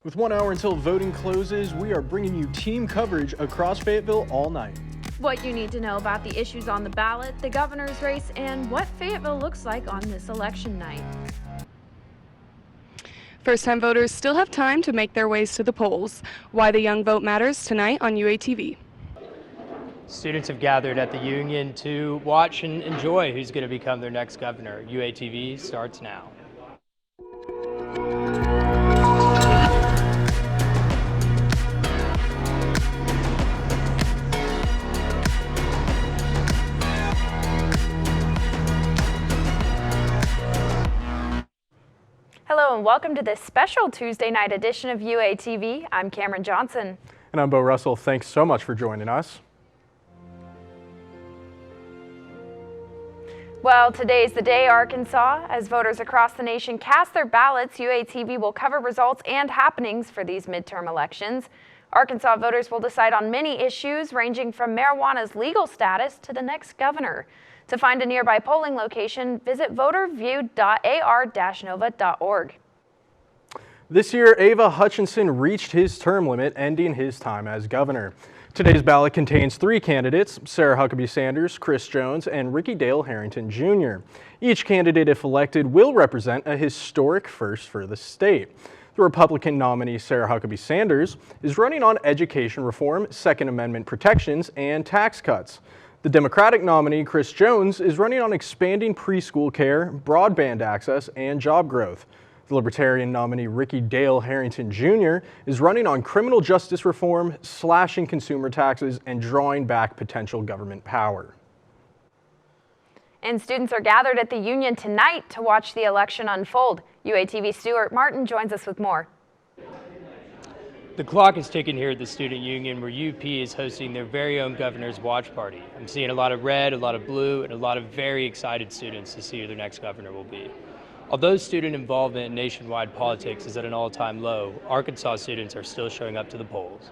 With 1 hour until voting closes, we are bringing you team coverage across Fayetteville all night. What you need to know about the issues on the ballot, the governor's race, and what Fayetteville looks like on this election night. First-time voters still have time to make their ways to the polls. Why the young vote matters tonight on UATV. Students have gathered at the Union to watch and enjoy who's going to become their next governor. UATV starts now. Hello and welcome to this special Tuesday night edition of UATV. I'm Cameron Johnson. And I'm Bo Russell. Thanks so much for joining us. Well, today's the day, Arkansas. As voters across the nation cast their ballots, UATV will cover results and happenings for these midterm elections. Arkansas voters will decide on many issues ranging from marijuana's legal status to the next governor. To find a nearby polling location, visit voterview.ar-nova.org. This year, Ava Hutchinson reached his term limit, ending his time as governor. Today's ballot contains 3 candidates, Sarah Huckabee Sanders, Chris Jones, and Ricky Dale Harrington Jr. Each candidate, if elected, will represent a historic first for the state. The Republican nominee, Sarah Huckabee Sanders, is running on education reform, Second Amendment protections, and tax cuts. The Democratic nominee, Chris Jones, is running on expanding preschool care, broadband access, and job growth. The Libertarian nominee, Ricky Dale Harrington Jr., is running on criminal justice reform, slashing consumer taxes, and drawing back potential government power. And students are gathered at the Union tonight to watch the election unfold. UATV Stuart Martin joins us with more. The clock is ticking here at the Student Union, where UP is hosting their very own governor's watch party. I'm seeing a lot of red, a lot of blue, and a lot of very excited students to see who their next governor will be. Although student involvement in nationwide politics is at an all-time low, Arkansas students are still showing up to the polls.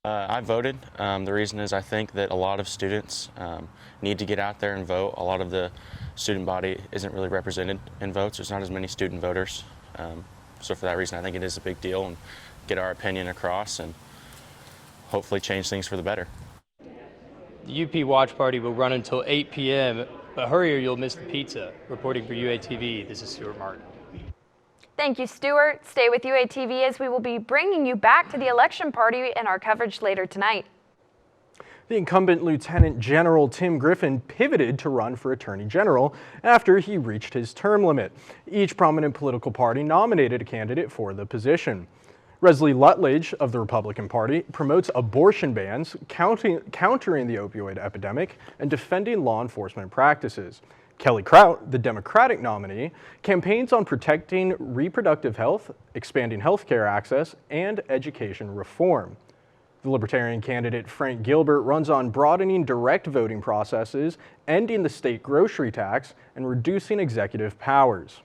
I voted. The reason is I think that a lot of students need to get out there and vote. A lot of the student body isn't really represented in votes. There's not as many student voters. So for that reason, I think it is a big deal, and get our opinion across and hopefully change things for the better. The UP watch party will run until 8 p.m., but hurry or you'll miss the pizza. Reporting for UATV, this is Stuart Martin. Thank you, Stuart. Stay with UATV as we will be bringing you back to the election party in our coverage later tonight. The incumbent Lieutenant General Tim Griffin pivoted to run for Attorney General after he reached his term limit. Each prominent political party nominated a candidate for the position. Resley Lutledge of the Republican Party promotes abortion bans, countering the opioid epidemic, and defending law enforcement practices. Kelly Kraut, the Democratic nominee, campaigns on protecting reproductive health, expanding health care access, and education reform. The Libertarian candidate Frank Gilbert runs on broadening direct voting processes, ending the state grocery tax, and reducing executive powers.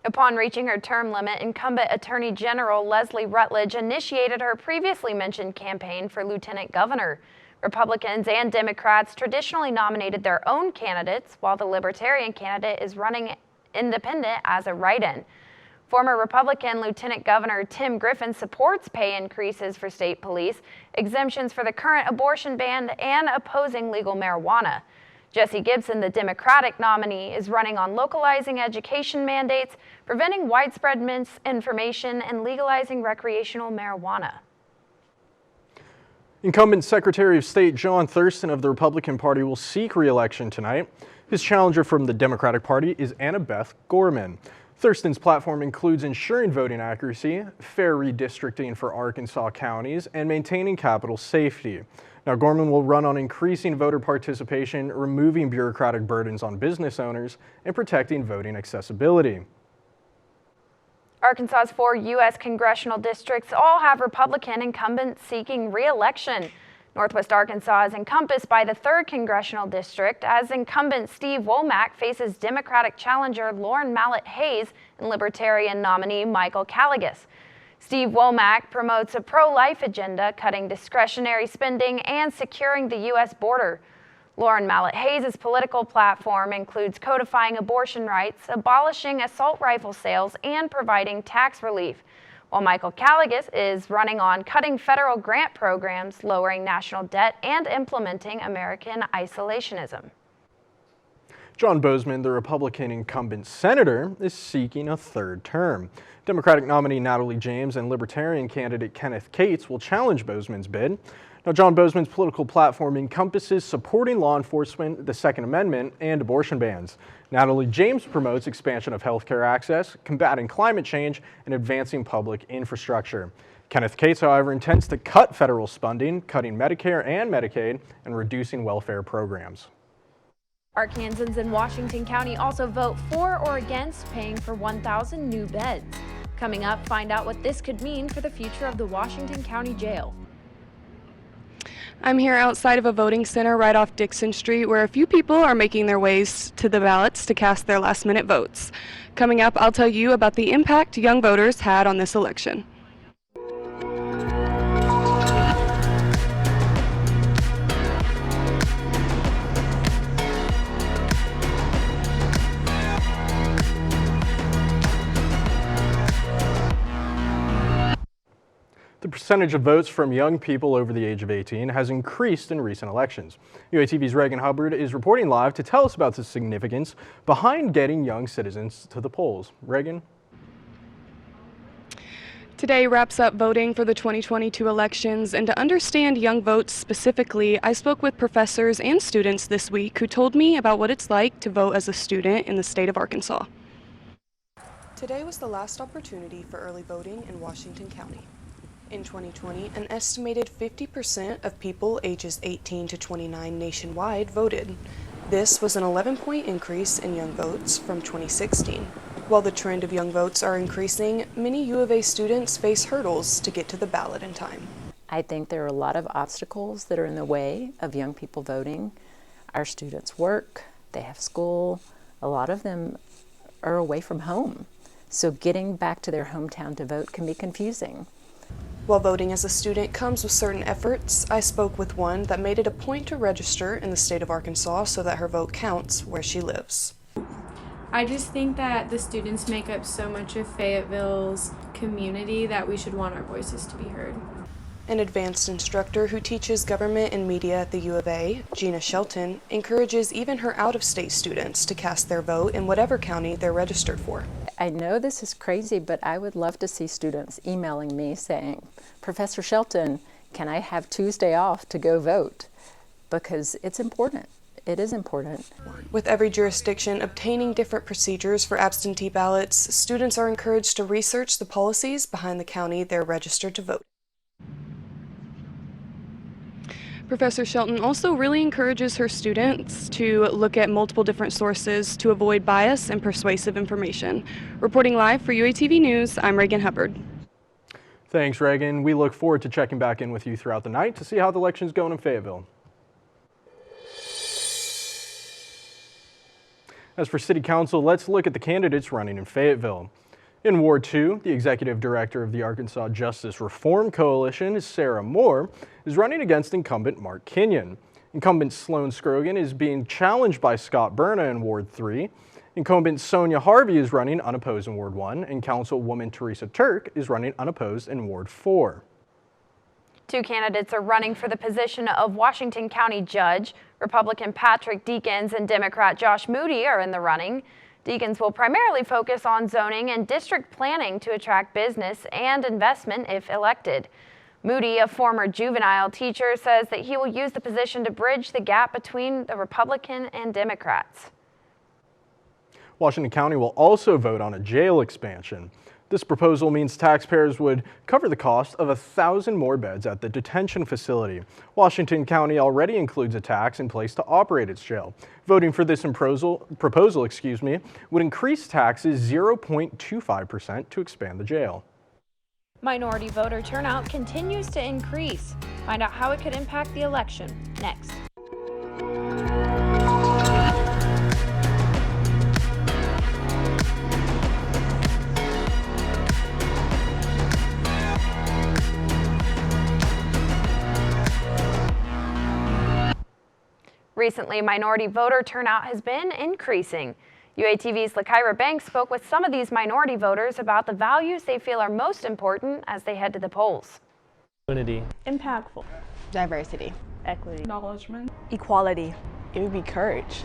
Upon reaching her term limit, incumbent Attorney General Leslie Rutledge initiated her previously mentioned campaign for Lieutenant Governor. Republicans and Democrats traditionally nominated their own candidates, while the Libertarian candidate is running independent as a write-in. Former Republican Lieutenant Governor Tim Griffin supports pay increases for state police, exemptions for the current abortion ban, and opposing legal marijuana. Jesse Gibson, the Democratic nominee, is running on localizing education mandates, preventing widespread misinformation, and legalizing recreational marijuana. Incumbent Secretary of State John Thurston of the Republican Party will seek re-election tonight. His challenger from the Democratic Party is Annabeth Gorman. Thurston's platform includes ensuring voting accuracy, fair redistricting for Arkansas counties, and maintaining Capitol safety. Now, Gorman will run on increasing voter participation, removing bureaucratic burdens on business owners, and protecting voting accessibility. Arkansas's 4 U.S. congressional districts all have Republican incumbents seeking re-election. Northwest Arkansas is encompassed by the 3rd Congressional District as incumbent Steve Womack faces Democratic challenger Lauren Mallett Hayes and Libertarian nominee Michael Caligas. Steve Womack promotes a pro-life agenda, cutting discretionary spending and securing the U.S. border. Lauren Mallett Hayes' political platform includes codifying abortion rights, abolishing assault rifle sales, and providing tax relief. while Michael Caligas is running on cutting federal grant programs, lowering national debt, and implementing American isolationism. John Boozman, the Republican incumbent senator, is seeking a third term. Democratic nominee Natalie James and Libertarian candidate Kenneth Cates will challenge Boozman's bid. Now, John Boozman's political platform encompasses supporting law enforcement, the Second Amendment, and abortion bans. Natalie James promotes expansion of healthcare access, combating climate change, and advancing public infrastructure. Kenneth Cates, however, intends to cut federal spending, cutting Medicare and Medicaid, and reducing welfare programs. Arkansans in Washington County also vote for or against paying for 1,000 new beds. Coming up, find out what this could mean for the future of the Washington County Jail. I'm here outside of a voting center right off Dixon Street where a few people are making their ways to the ballots to cast their last-minute votes. Coming up, I'll tell you about the impact young voters had on this election. The percentage of votes from young people over the age of 18 has increased in recent elections. UATV's Reagan Hubbard is reporting live to tell us about the significance behind getting young citizens to the polls. Reagan? Today wraps up voting for the 2022 elections, and to understand young votes specifically, I spoke with professors and students this week who told me about what it's like to vote as a student in the state of Arkansas. Today was the last opportunity for early voting in Washington County. In 2020, an estimated 50% of people ages 18 to 29 nationwide voted. This was an 11-point increase in young votes from 2016. While the trend of young votes are increasing, many U of A students face hurdles to get to the ballot in time. I think there are a lot of obstacles that are in the way of young people voting. Our students work, they have school, a lot of them are away from home. So getting back to their hometown to vote can be confusing. While voting as a student comes with certain efforts, I spoke with one that made it a point to register in the state of Arkansas so that her vote counts where she lives. I just think that the students make up so much of Fayetteville's community that we should want our voices to be heard. An advanced instructor who teaches government and media at the U of A, Gina Shelton, encourages even her out-of-state students to cast their vote in whatever county they're registered for. I know this is crazy, but I would love to see students emailing me saying, Professor Shelton, can I have Tuesday off to go vote? Because it's important. It is important. With every jurisdiction obtaining different procedures for absentee ballots, students are encouraged to research the policies behind the county they're registered to vote. Professor Shelton also really encourages her students to look at multiple different sources to avoid bias and persuasive information. Reporting live for UATV News, I'm Reagan Hubbard. Thanks, Reagan. We look forward to checking back in with you throughout the night to see how the election's going in Fayetteville. As for City Council, let's look at the candidates running in Fayetteville. In Ward 2, the executive director of the Arkansas Justice Reform Coalition, Sarah Moore, is running against incumbent Mark Kenyon. Incumbent Sloan Scrogan is being challenged by Scott Berna in Ward 3. Incumbent Sonia Harvey is running unopposed in Ward 1, and Councilwoman Teresa Turk is running unopposed in Ward 4. Two candidates are running for the position of Washington County Judge. Republican Patrick Deakins and Democrat Josh Moody are in the running. Deakins will primarily focus on zoning and district planning to attract business and investment if elected. Moody, a former juvenile teacher, says that he will use the position to bridge the gap between the Republican and Democrats. Washington County will also vote on a jail expansion. This proposal means taxpayers would cover the cost of 1,000 more beds at the detention facility. Washington County already includes a tax in place to operate its jail. Voting for this proposal would increase taxes 0.25% to expand the jail. Minority voter turnout continues to increase. Find out how it could impact the election next. Recently, minority voter turnout has been increasing. UATV's LaKyra Banks spoke with some of these minority voters about the values they feel are most important as they head to the polls. Unity. Impactful. Diversity. Equity. Acknowledgement. Equality. It would be courage.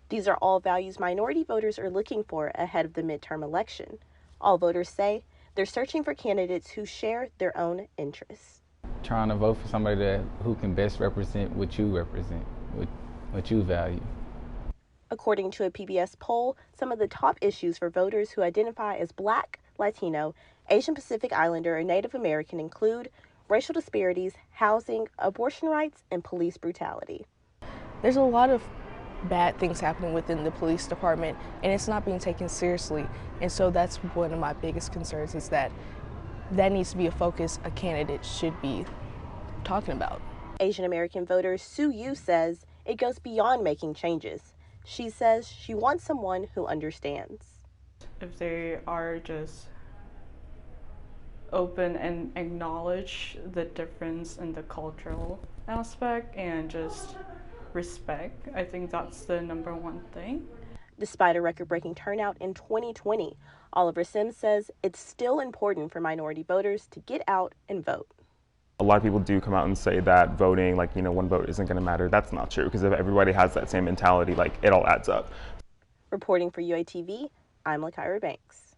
These are all values minority voters are looking for ahead of the midterm election. All voters say they're searching for candidates who share their own interests. Trying to vote for somebody who can best represent, what you value. According to a PBS poll, some of the top issues for voters who identify as Black, Latino, Asian Pacific Islander, or Native American include racial disparities, housing, abortion rights, and police brutality. There's a lot of bad things happening within the police department, and it's not being taken seriously. And so that's one of my biggest concerns, is that needs to be a focus a candidate should be talking about. Asian American voter Sue Yu says it goes beyond making changes. She says she wants someone who understands. If they are just open and acknowledge the difference in the cultural aspect and just respect, I think that's the #1 thing. Despite a record-breaking turnout in 2020, Oliver Sims says it's still important for minority voters to get out and vote. A lot of people do come out and say that voting, one vote isn't going to matter. That's not true, because if everybody has that same mentality, it all adds up. Reporting for UATV, I'm LaKyra Banks.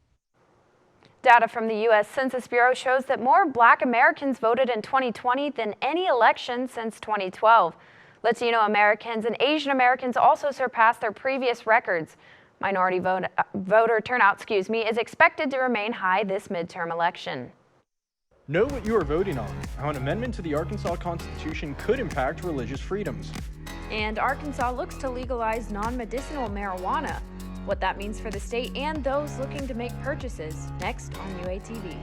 Data from the U.S. Census Bureau shows that more Black Americans voted in 2020 than any election since 2012. Latino Americans and Asian Americans also surpassed their previous records. Minority voter turnout, is expected to remain high this midterm election. Know what you are voting on, how an amendment to the Arkansas Constitution could impact religious freedoms. And Arkansas looks to legalize non-medicinal marijuana. What that means for the state and those looking to make purchases, next on UATV.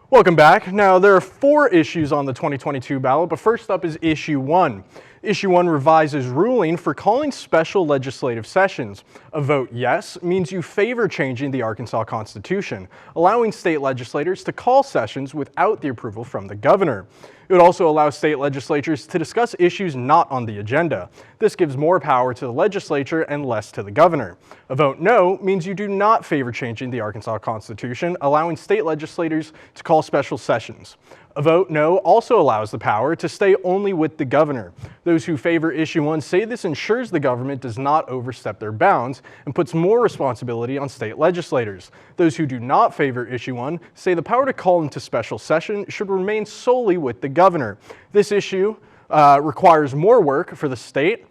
Welcome back. Now, there are 4 issues on the 2022 ballot, but first up is Issue 1. Issue 1 revises ruling for calling special legislative sessions. A vote yes means you favor changing the Arkansas Constitution, allowing state legislators to call sessions without the approval from the governor. It would also allow state legislatures to discuss issues not on the agenda. This gives more power to the legislature and less to the governor. A vote no means you do not favor changing the Arkansas Constitution, allowing state legislators to call special sessions. A vote no also allows the power to stay only with the governor. Those who favor Issue 1 say this ensures the government does not overstep their bounds and puts more responsibility on state legislators. Those who do not favor Issue 1 say the power to call into special session should remain solely with the governor. This issue requires more work for the state.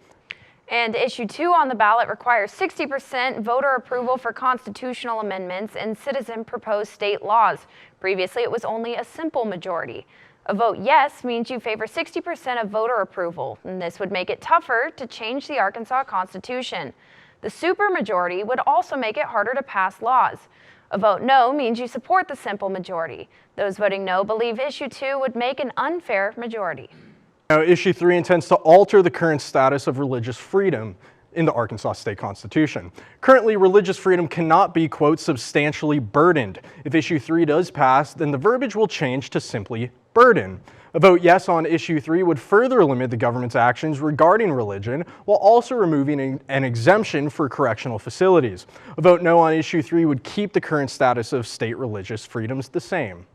And Issue 2 on the ballot requires 60% voter approval for constitutional amendments and citizen-proposed state laws. Previously, it was only a simple majority. A vote yes means you favor 60% of voter approval, and this would make it tougher to change the Arkansas Constitution. The supermajority would also make it harder to pass laws. A vote no means you support the simple majority. Those voting no believe Issue 2 would make an unfair majority. Now, Issue 3 intends to alter the current status of religious freedom in the Arkansas State Constitution. Currently, religious freedom cannot be, quote, substantially burdened. If Issue 3 does pass, then the verbiage will change to simply burden. A vote yes on Issue 3 would further limit the government's actions regarding religion, while also removing an exemption for correctional facilities. A vote no on Issue 3 would keep the current status of state religious freedoms the same.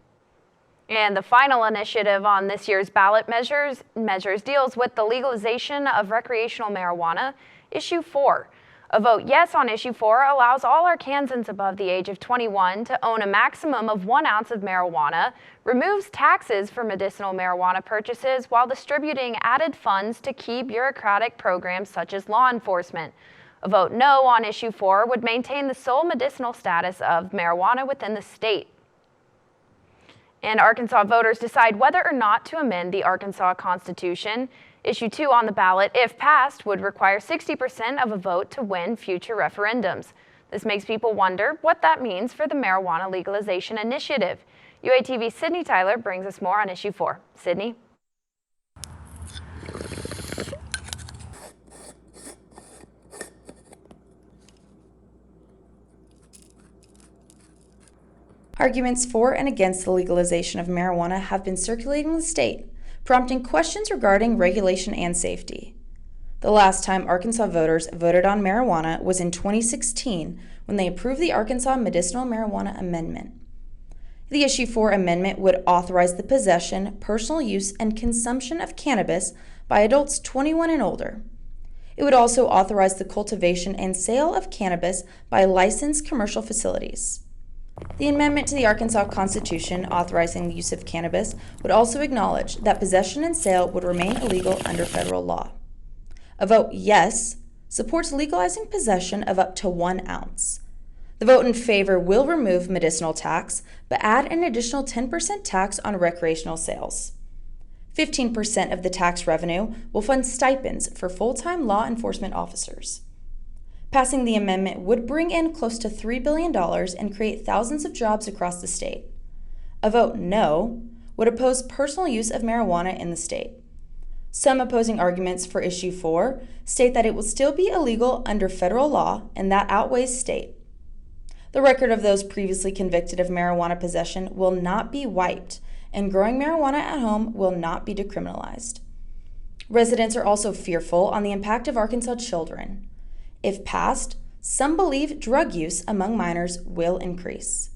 And the final initiative on this year's ballot measures deals with the legalization of recreational marijuana. Issue 4. A vote yes on Issue 4 allows all Arkansans above the age of 21 to own a maximum of 1 ounce of marijuana, removes taxes for medicinal marijuana purchases while distributing added funds to key bureaucratic programs such as law enforcement. A vote no on Issue 4 would maintain the sole medicinal status of marijuana within the state. And Arkansas voters decide whether or not to amend the Arkansas Constitution. Issue 2 on the ballot, if passed, would require 60% of a vote to win future referendums. This makes people wonder what that means for the marijuana legalization initiative. UATV's Sydney Tyler brings us more on Issue 4. Sydney? Arguments for and against the legalization of marijuana have been circulating the state, prompting questions regarding regulation and safety. The last time Arkansas voters voted on marijuana was in 2016 when they approved the Arkansas Medicinal Marijuana Amendment. The Issue 4 amendment would authorize the possession, personal use, and consumption of cannabis by adults 21 and older. It would also authorize the cultivation and sale of cannabis by licensed commercial facilities. The amendment to the Arkansas Constitution authorizing the use of cannabis would also acknowledge that possession and sale would remain illegal under federal law. A vote yes supports legalizing possession of up to 1 ounce. The vote in favor will remove medicinal tax, but add an additional 10% tax on recreational sales. 15% of the tax revenue will fund stipends for full-time law enforcement officers. Passing the amendment would bring in close to $3 billion and create thousands of jobs across the state. A vote no would oppose personal use of marijuana in the state. Some opposing arguments for Issue 4 state that it will still be illegal under federal law and that outweighs state. The record of those previously convicted of marijuana possession will not be wiped, and growing marijuana at home will not be decriminalized. Residents are also fearful on the impact of Arkansas children. If passed, some believe drug use among minors will increase.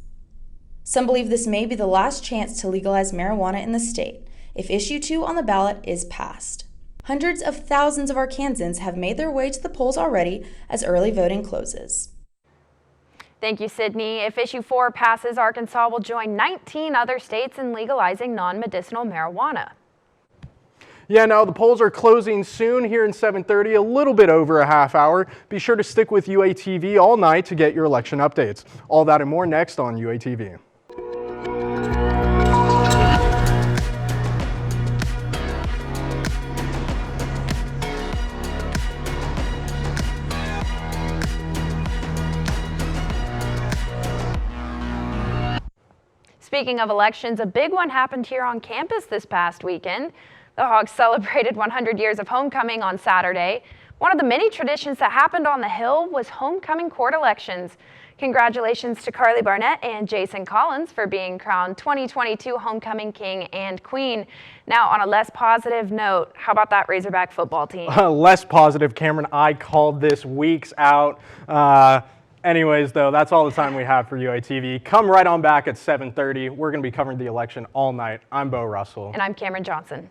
Some believe this may be the last chance to legalize marijuana in the state if Issue 2 on the ballot is passed. Hundreds of thousands of Arkansans have made their way to the polls already as early voting closes. Thank you, Sydney. If Issue 4 passes, Arkansas will join 19 other states in legalizing non-medicinal marijuana. Yeah, now the polls are closing soon here in 7:30, a little bit over a half hour. Be sure to stick with UATV all night to get your election updates. All that and more next on UATV. Speaking of elections, a big one happened here on campus this past weekend. The Hogs celebrated 100 years of homecoming on Saturday. One of the many traditions that happened on the Hill was homecoming court elections. Congratulations to Carly Barnett and Jason Collins for being crowned 2022 Homecoming King and Queen. Now, on a less positive note, how about that Razorback football team? Less positive, Cameron. I called this weeks out. Anyways, though, that's all the time we have for UATV. Come right on back at 7:30. We're going to be covering the election all night. I'm Bo Russell. And I'm Cameron Johnson.